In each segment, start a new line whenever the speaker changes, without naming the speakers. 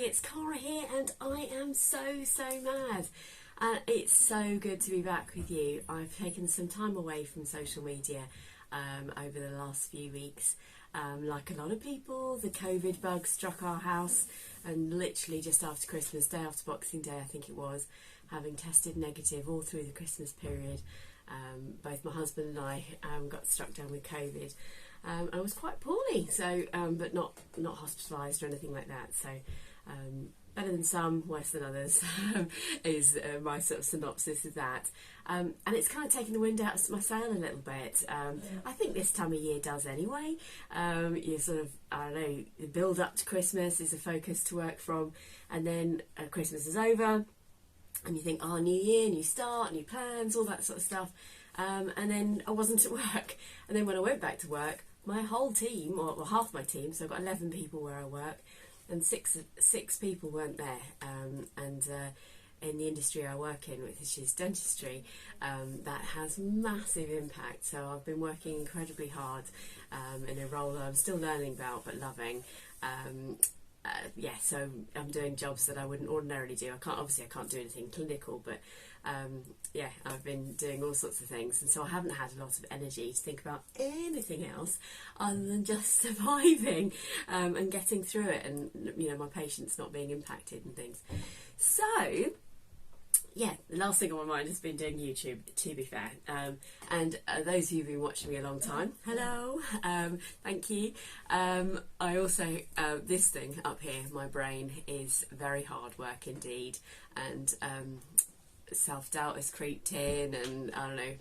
It's Cara here and I am so mad. It's so good to be back with you. I've taken some time away from social media over the last few weeks. Like a lot of people, the COVID bug struck our house, and literally just after Christmas, day after Boxing Day I think it was, having tested negative all through the Christmas period, both my husband and I got struck down with COVID. I was quite poorly, so but not hospitalised or anything like that. So better than some, worse than others is my sort of synopsis of that. And it's kind of taken the wind out of my sail a little bit. I think this time of year does anyway. You sort of, I don't know, the build up to Christmas is a focus to work from, and then Christmas is over and you think, oh, new year, new start, new plans, all that sort of stuff. And then I wasn't at work. And then when I went back to work, my whole team, or half my team, so I've got 11 people where I work, and six people weren't there. And in the industry I work in, which is dentistry, that has massive impact. So I've been working incredibly hard in a role that I'm still learning about but loving. So I'm doing jobs that I wouldn't ordinarily do. I can't do anything clinical, but I've been doing all sorts of things, and so I haven't had a lot of energy to think about anything else other than just surviving and getting through it, and my patients not being impacted and things. So the last thing on my mind has been doing YouTube, to be fair. And those of you who've been watching me a long time, hello, thank you. I also, this thing up here, my brain, is very hard work indeed. And self-doubt has creeped in, and I don't know,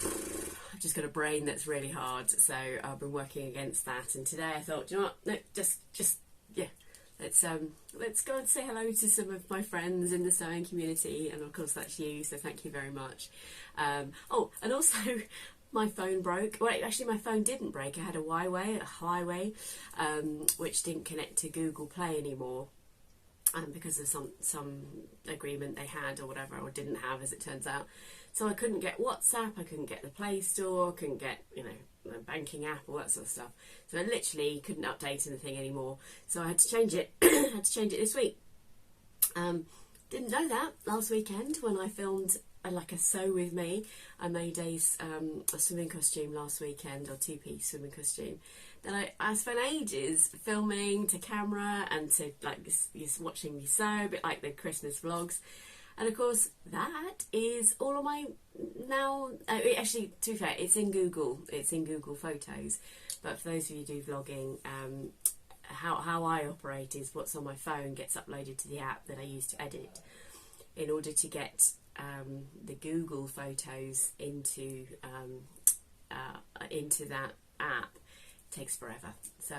I've just got a brain that's really hard. So I've been working against that. And today I thought, you know what, no, let's go and say hello to some of my friends in the sewing community, and of course that's you, so thank you very much. And also my phone broke. Well, actually my phone didn't break. I had a highway, which didn't connect to Google Play anymore, because of some agreement they had or whatever, or didn't have, as it turns out. So I couldn't get WhatsApp, I couldn't get the Play Store, couldn't get, a banking app, all that sort of stuff. So I literally couldn't update anything anymore. So I had to change it. Had to change it this week. Didn't know that last weekend when I filmed a sew with me. I made a swimming costume last weekend, or two-piece swimming costume. Then I spent ages filming to camera and to just watching me sew, a bit like the Christmas vlogs. And of course, that is all on my now. Actually, to be fair, it's in Google. It's in Google Photos. But for those of you who do vlogging, how I operate is what's on my phone gets uploaded to the app that I use to edit. In order to get the Google Photos into that app, takes forever. So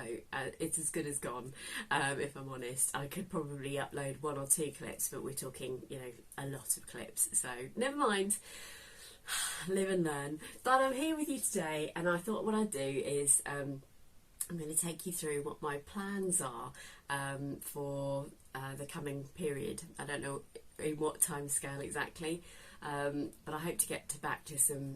it's as good as gone, if I'm honest. I could probably upload 1 or 2 clips, but we're talking a lot of clips, so never mind. Live and learn. But I'm here with you today, and I thought what I'd do is I'm going to take you through what my plans are for the coming period. I don't know in what time scale exactly, but I hope to get back to some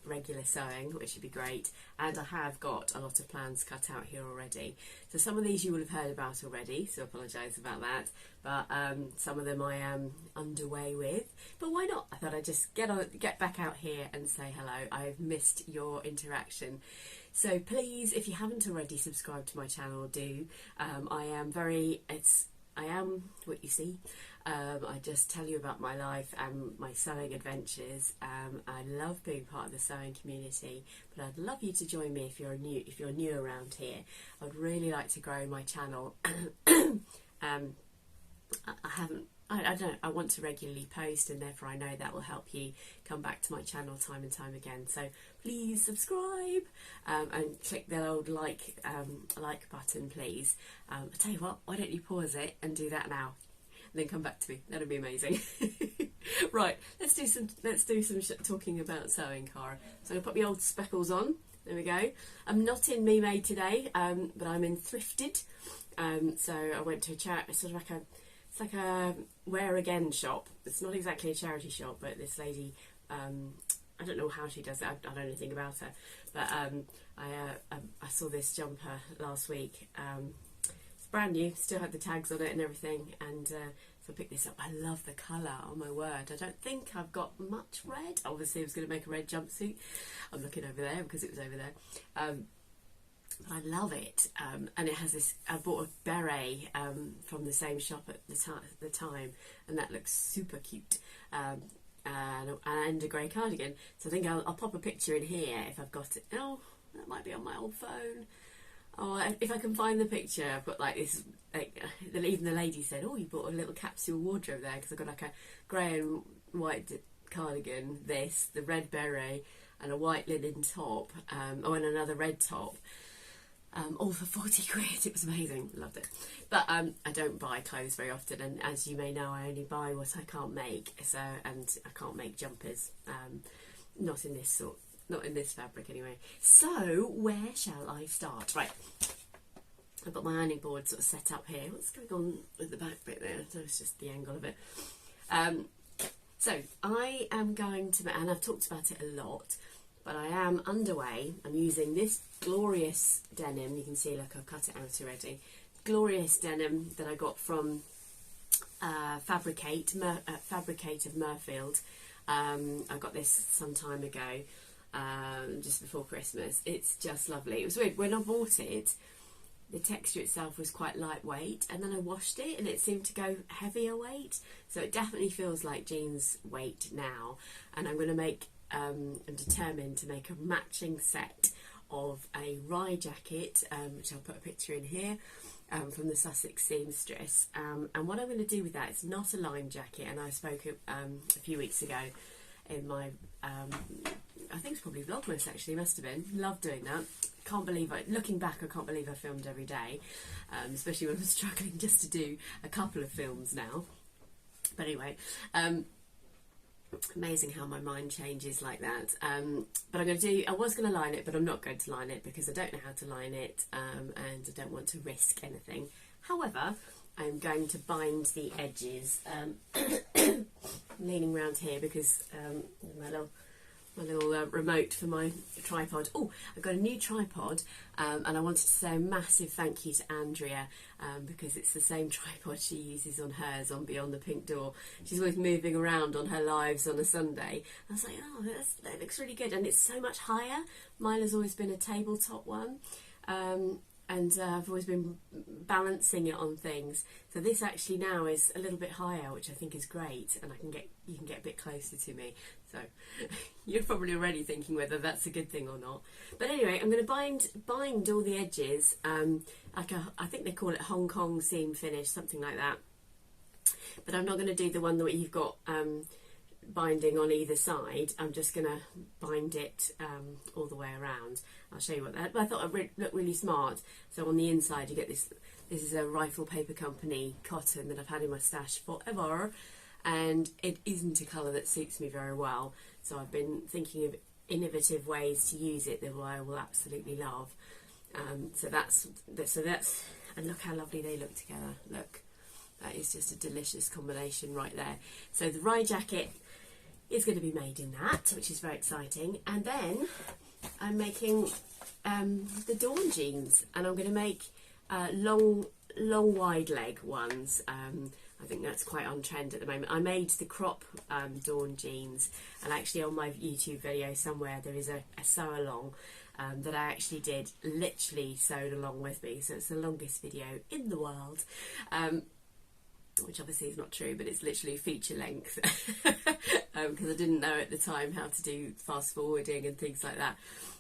regular sewing, which would be great. And I have got a lot of plans cut out here already. So some of these you will have heard about already, so I apologise about that. But some of them I am underway with. But why not? I thought I'd just get back out here and say hello. I've missed your interaction. So please, if you haven't already subscribed to my channel, do. I am what you see. I just tell you about my life and my sewing adventures. I love being part of the sewing community, but I'd love you to join me if you're new around here. I'd really like to grow my channel. I want to regularly post, and therefore I know that will help you come back to my channel time and time again. So please subscribe and click the old like button, please. I tell you what, why don't you pause it and do that now, and then come back to me? That'd be amazing. Right, let's do some talking about sewing, Cara. So I'm gonna put my old speckles on. There we go. I'm not in Me Made today, but I'm in Thrifted. So I went to a charity, it's like a wear again shop. It's not exactly a charity shop, but this lady, I don't know how she does it. I don't know anything about her, but I saw this jumper last week. It's brand new, still had the tags on it and everything, and so I picked this up. I love the colour, oh my word. I don't think I've got much red. Obviously I was going to make a red jumpsuit. I'm looking over there because it was over there. But I love it, and it has this. I bought a beret from the same shop at the time, and that looks super cute. And a grey cardigan. So I think I'll pop a picture in here if I've got it. Oh, that might be on my old phone. Oh, if I can find the picture, I've got like this. Like, even the lady said, "Oh, you bought a little capsule wardrobe there," because I've got like a grey and white cardigan, the red beret, and a white linen top, and another red top. All for 40 quid. It was amazing. Loved it. But I don't buy clothes very often, and as you may know, I only buy what I can't make. So, and I can't make jumpers. Not in this fabric anyway. So where shall I start? Right. I've got my ironing board sort of set up here. What's going on with the back bit there? So it's just the angle of it. So I am going to, and I've talked about it a lot, but I am underway. I'm using this glorious denim. You can see, look, I've cut it out already. Glorious denim that I got from Fabricate of Murfield. I got this some time ago, just before Christmas. It's just lovely. It was weird. When I bought it, the texture itself was quite lightweight, and then I washed it and it seemed to go heavier weight. So it definitely feels like jeans weight now. And I'm going to make I'm determined to make a matching set of a rye jacket, which I'll put a picture in here, from the Sussex seamstress, and what I'm going to do with that, it's not a line jacket, and I spoke a few weeks ago in my I think it's probably Vlogmas actually, must have been. Love doing that. Can't believe looking back, I can't believe I filmed every day, especially when I'm struggling just to do a couple of films now. But anyway, amazing how my mind changes like that. But I was going to line it, but I'm not going to line it because I don't know how to line it, and I don't want to risk anything. However, I'm going to bind the edges. I'm leaning around here because my little remote for my tripod. Oh, I've got a new tripod, and I wanted to say a massive thank you to Andrea, because it's the same tripod she uses on hers on Beyond the Pink Door. She's always moving around on her lives on a Sunday. I was like, oh, that looks really good, and it's so much higher. Mine has always been a tabletop one, and I've always been balancing it on things. So this actually now is a little bit higher, which I think is great, and you can get a bit closer to me. So you're probably already thinking whether that's a good thing or not. But anyway, I'm going to bind all the edges, I think they call it Hong Kong seam finish, something like that. But I'm not going to do the one that you've got binding on either side. I'm just going to bind it all the way around. I'll show you what that. But I thought it looked really smart. So on the inside you get this. This is a Rifle Paper Company cotton that I've had in my stash forever, and it isn't a colour that suits me very well. So I've been thinking of innovative ways to use it that I will absolutely love. So that's and look how lovely they look together. Look, that is just a delicious combination right there. So the rye jacket is going to be made in that, which is very exciting. And then I'm making the Dawn jeans, and I'm going to make long wide leg ones. I think that's quite on trend at the moment. I made the crop Dawn jeans, and actually on my YouTube video somewhere there is a sew along that I actually did, literally sewed along with me. So it's the longest video in the world, which obviously is not true, but it's literally feature length, because I didn't know at the time how to do fast forwarding and things like that.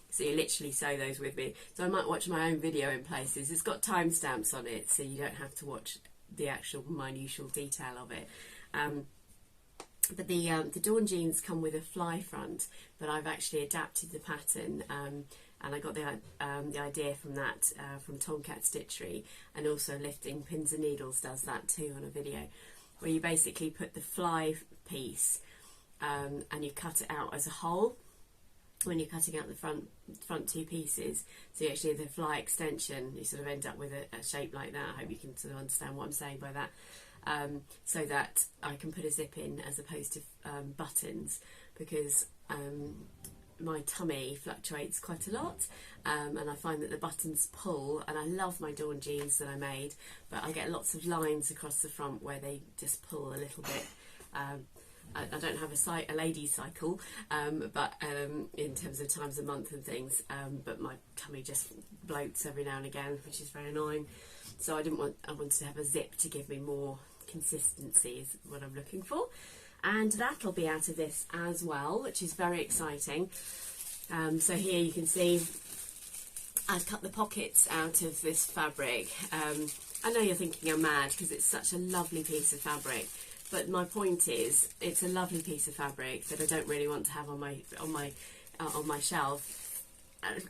So you literally sew those with me. So I might watch my own video in places. It's got timestamps on it, so you don't have to watch the actual minutial detail of it. But the Dawn jeans come with a fly front, but I've actually adapted the pattern, and I got the idea from that from Tomcat Stitchery, and also Lifting Pins and Needles does that too on a video, where you basically put the fly piece and you cut it out as a hole, when you're cutting out the front two pieces, so you actually have the fly extension, you sort of end up with a shape like that. I hope you can sort of understand what I'm saying by that. So that I can put a zip in as opposed to buttons, because my tummy fluctuates quite a lot, and I find that the buttons pull, and I love my Dawn jeans that I made, but I get lots of lines across the front where they just pull a little bit. I don't have a ladies cycle, but in terms of times a month and things, but my tummy just bloats every now and again, which is very annoying. So I wanted to have a zip to give me more consistency, is what I'm looking for. And that'll be out of this as well, which is very exciting. So here you can see I've cut the pockets out of this fabric. I know you're thinking I'm mad because it's such a lovely piece of fabric, but my point is it's a lovely piece of fabric that I don't really want to have on my shelf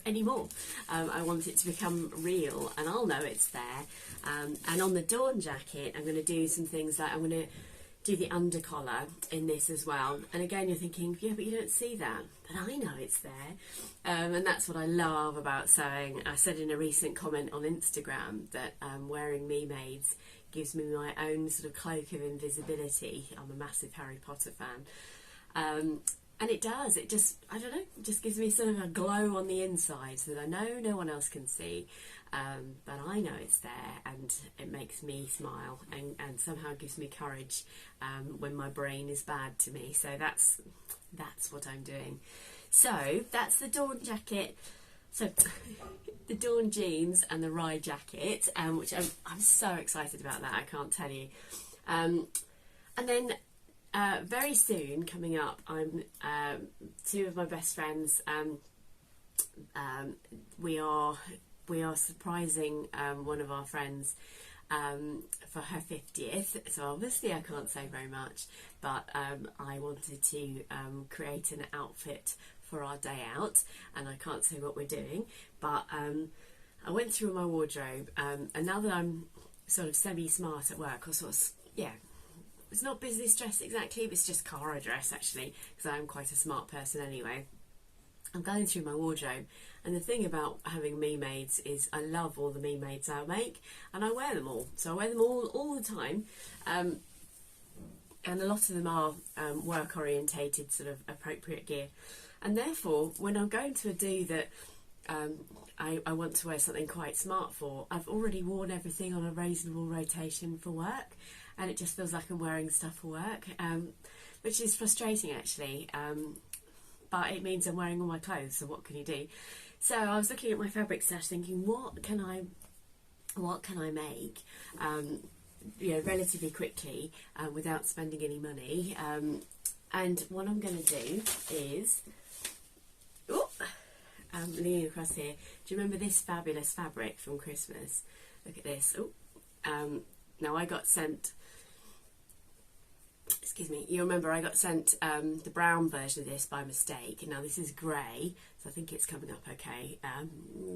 anymore. I want it to become real, and I'll know it's there. And on the Dawn jacket, I'm going to do some things like I'm going to do the undercollar in this as well. And again, you're thinking, yeah, but you don't see that. But I know it's there. And that's what I love about sewing. I said in a recent comment on Instagram that wearing Me Maids gives me my own sort of cloak of invisibility. I'm a massive Harry Potter fan. And it does, it just, I don't know, it just gives me sort of a glow on the inside so that I know no one else can see, but I know it's there, and it makes me smile and somehow gives me courage when my brain is bad to me. So that's what I'm doing. So that's the Dawn jacket. So the Dawn jeans and the Rye jacket, which I'm so excited about that, I can't tell you. And then very soon, coming up, I'm two of my best friends. We are surprising one of our friends for her 50th. So obviously, I can't say very much, but I wanted to create an outfit for our day out, and I can't say what we're doing. But I went through my wardrobe, and now that I'm sort of semi-smart at work, or sort of, yeah. It's not business dress exactly, but it's just Cara dress actually, because I am quite a smart person anyway. I'm going through my wardrobe, and the thing about having Me Maids is I love all the Me Maids I make, and I wear them all. So I wear them all the time, and a lot of them are work orientated, sort of appropriate gear. And therefore, when I'm going to a do that I want to wear something quite smart for, I've already worn everything on a reasonable rotation for work, and it just feels like I'm wearing stuff for work, which is frustrating actually, but it means I'm wearing all my clothes, so what can you do? So I was looking at my fabric stash thinking, what can I make relatively quickly without spending any money, and what I'm going to do is leaning across here. Do you remember this fabulous fabric from Christmas? Look at this. Now I got sent, excuse me, you remember I got sent the brown version of this by mistake. Now this is grey, so I think it's coming up okay.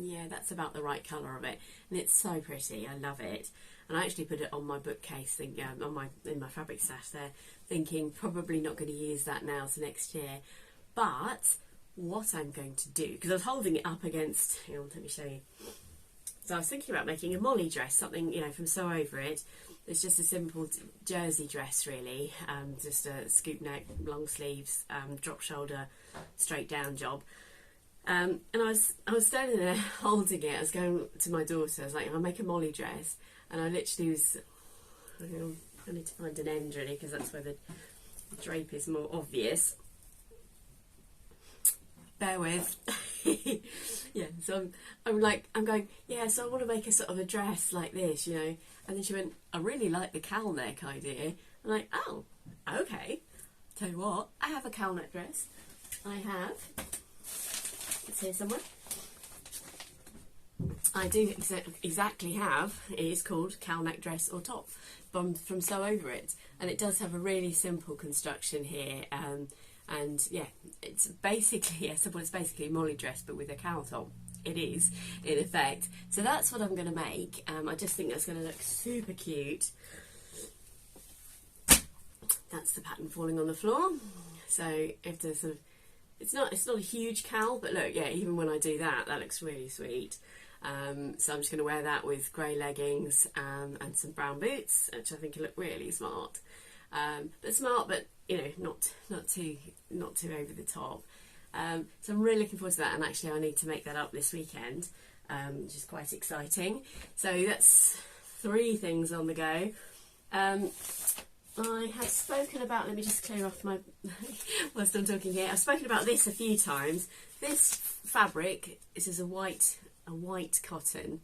Yeah, that's about the right colour of it, and it's so pretty. I love it, and I actually put it on my bookcase, in my fabric stash there, thinking probably not going to use that now to next year. But what I'm going to do, because I was holding it up against, let me show you. So I was thinking about making a Molly dress, something, from Sew Over It. It's just a simple jersey dress, really, just a scoop neck, long sleeves, drop shoulder, straight down job. And I was standing there holding it. I was going to my daughter. I was like, I'll make a Molly dress, and I literally was. I need to find an end really, because that's where the drape is more obvious. Bear with. Yeah, so I'm going, yeah, so I want to make a sort of a dress like this, And then she went, I really like the cowl neck idea. I'm like, oh, okay. Tell you what, I have a cowl neck dress. I have. It's here somewhere. I do exactly have. It is called cowl neck dress or top from Sew Over It, and it does have a really simple construction here. And yeah, it's basically, it's basically a Molly dress, but with a cowl top. It is, in effect. So that's what I'm going to make. I just think that's going to look super cute. That's the pattern falling on the floor. So you have to sort of it's not a huge cowl, but look, yeah, even when I do that, that looks really sweet. So I'm just going to wear that with grey leggings and some brown boots, which I think look really smart. But you know, not too over the top. So I'm really looking forward to that, and actually I need to make that up this weekend, which is quite exciting. So that's 3 things on the go. I have spoken about, let me just clear off my, whilst I'm talking here, I've spoken about this a few times. This fabric, this is a white cotton.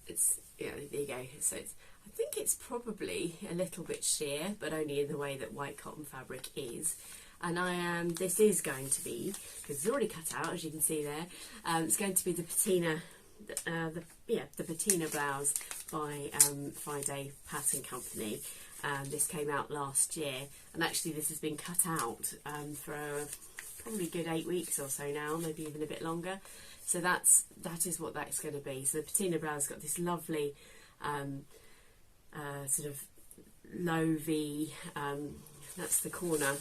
It's, yeah, there you go. So I think it's probably a little bit sheer, but only in the way that white cotton fabric is. And this is going to be, because it's already cut out, as you can see there, it's going to be the patina, the patina blouse by Friday Pattern Company. This came out last year, and actually this has been cut out for probably a good 8 weeks or so now, maybe even a bit longer. So that is what that's going to be. So the patina blouse got this lovely sort of low V. That's the corner,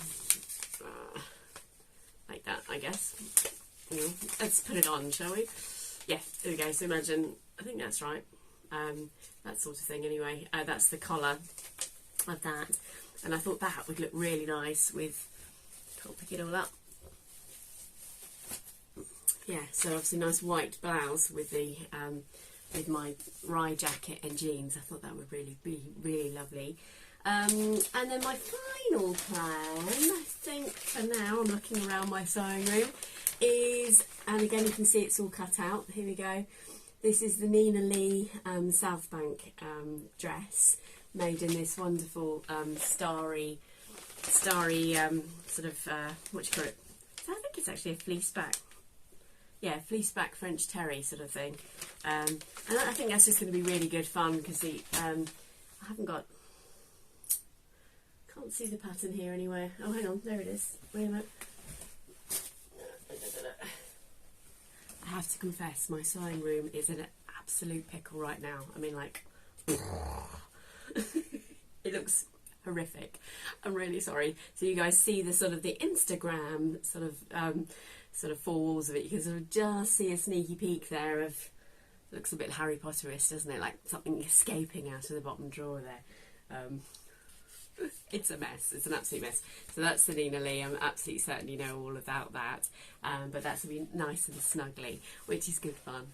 like that, I guess. You know, let's put it on, shall we? Yeah, there we go. So imagine, I think that's right. That sort of thing. Anyway, that's the collar of that, and I thought that would look really nice with, can't pick it all up, yeah, so obviously nice white blouse with the with my rye jacket and jeans. I thought that would really be really lovely. And then my final plan, I think for now, I'm looking around my sewing room, is, and again you can see it's all cut out, here we go, this is the Nina Lee South Bank dress, made in this wonderful starry sort of what do you call it? So I think it's actually a fleece back, yeah, fleece back French terry sort of thing, and I think that's just going to be really good fun because the I haven't got, can't see the pattern here anywhere. Oh, hang on, there it is. Wait a minute. I have to confess, my sewing room is in an absolute pickle right now. I mean, like. It looks horrific. I'm really sorry. So you guys see the sort of the Instagram sort of four walls of it. You can sort of just see a sneaky peek there of, looks a bit Harry Potterish, doesn't it? Like something escaping out of the bottom drawer there. It's a mess. It's an absolute mess. So that's the Nina Lee. I'm absolutely certain you know all about that. But that's going to be nice and snuggly, which is good fun.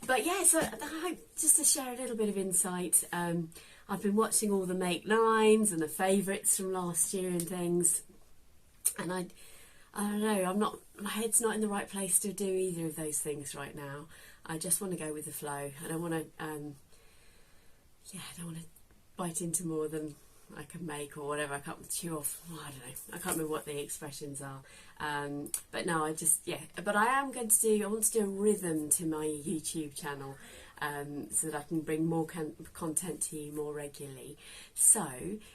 But yeah, so I hope just to share a little bit of insight. I've been watching all the make lines and the favourites from last year and things. And I don't know, my head's not in the right place to do either of those things right now. I just want to go with the flow. I don't want to, I don't want to bite into more than I can make or whatever. I can't chew off, I don't know, I can't remember what the expressions are, but no, but I want to do a rhythm to my YouTube channel, so that I can bring more content to you more regularly. So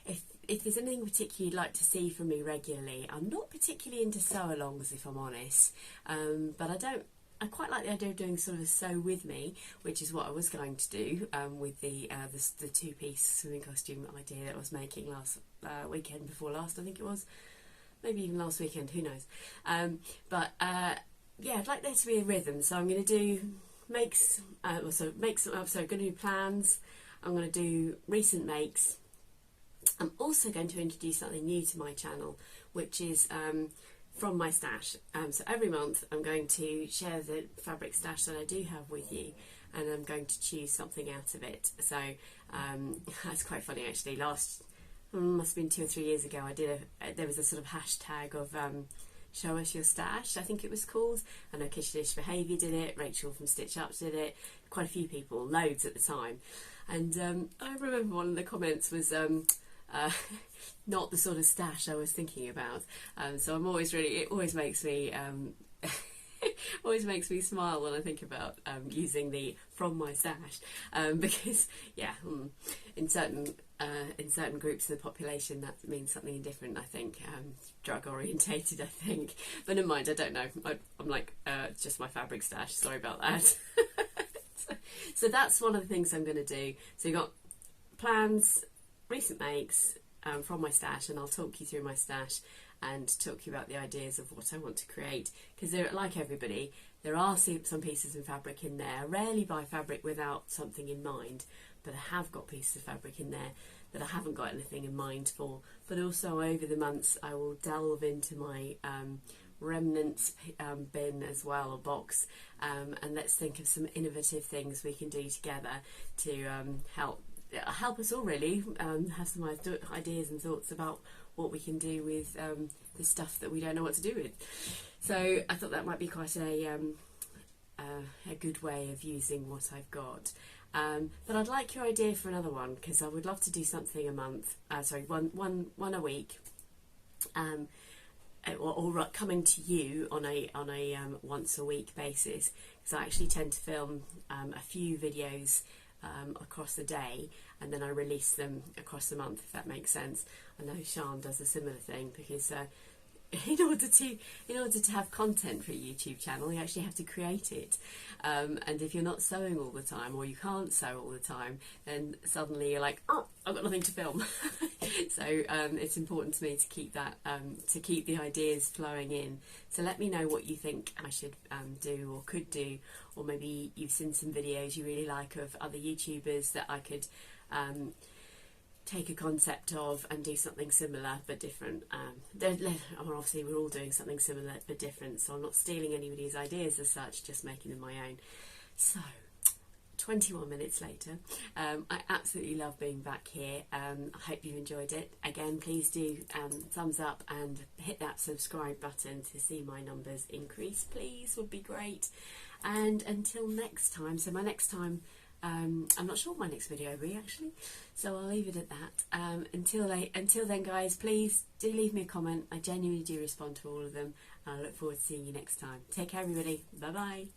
if there's anything particular you'd like to see from me regularly, I'm not particularly into sew-alongs, if I'm honest, but I quite like the idea of doing sort of a sew with me, which is what I was going to do with the two-piece swimming costume idea that I was making last weekend before last, I think it was, maybe even last weekend, who knows. Yeah, I'd like there to be a rhythm, so I'm going to do makes, so going to do plans, I'm going to do recent makes. I'm also going to introduce something new to my channel, which is from my stash. So every month I'm going to share the fabric stash that I do have with you, and I'm going to choose something out of it. So that's quite funny actually. Must have been 2 or 3 years ago, there was a sort of hashtag of show us your stash, I think it was called. I know Kishdish Behaviour did it, Rachel from Stitch Up did it, quite a few people, loads at the time. And I remember one of the comments was not the sort of stash I was thinking about. So I'm always it always makes me always makes me smile when I think about using the from my stash, because yeah, in certain groups of the population that means something different. I think drug orientated. I think, but never mind. I don't know. I'm like it's just my fabric stash. Sorry about that. So that's one of the things I'm going to do. So you got plans, recent makes from my stash, and I'll talk you through my stash, and talk to you about the ideas of what I want to create, because like everybody, there are some pieces of fabric in there. I rarely buy fabric without something in mind, but I have got pieces of fabric in there that I haven't got anything in mind for. But also over the months I will delve into my remnants bin as well, or box, and let's think of some innovative things we can do together to help us all really have some ideas and thoughts about what we can do with the stuff that we don't know what to do with. So I thought that might be quite a good way of using what I've got. But I'd like your idea for another one, because I would love to do something a month, one a week, or coming to you on a once a week basis, because I actually tend to film a few videos across the day, and then I release them across the month, if that makes sense. I know Sean does a similar thing, because in order to have content for a YouTube channel, you actually have to create it, and if you're not sewing all the time, or you can't sew all the time, then suddenly you're like, oh, I've got nothing to film. So it's important to me to keep that, to keep the ideas flowing in. So let me know what you think I should do or could do, or maybe you've seen some videos you really like of other YouTubers that I could take a concept of and do something similar but different. Obviously we're all doing something similar but different, so I'm not stealing anybody's ideas as such, just making them my own. So 21 minutes later, I absolutely love being back here. I hope you enjoyed it. Again, please do thumbs up and hit that subscribe button to see my numbers increase, please, would be great. And until next time, so my next time, I'm not sure what my next video will be actually, so I'll leave it at that. Until then guys, please do leave me a comment. I genuinely do respond to all of them, and I look forward to seeing you next time. Take care everybody, bye bye.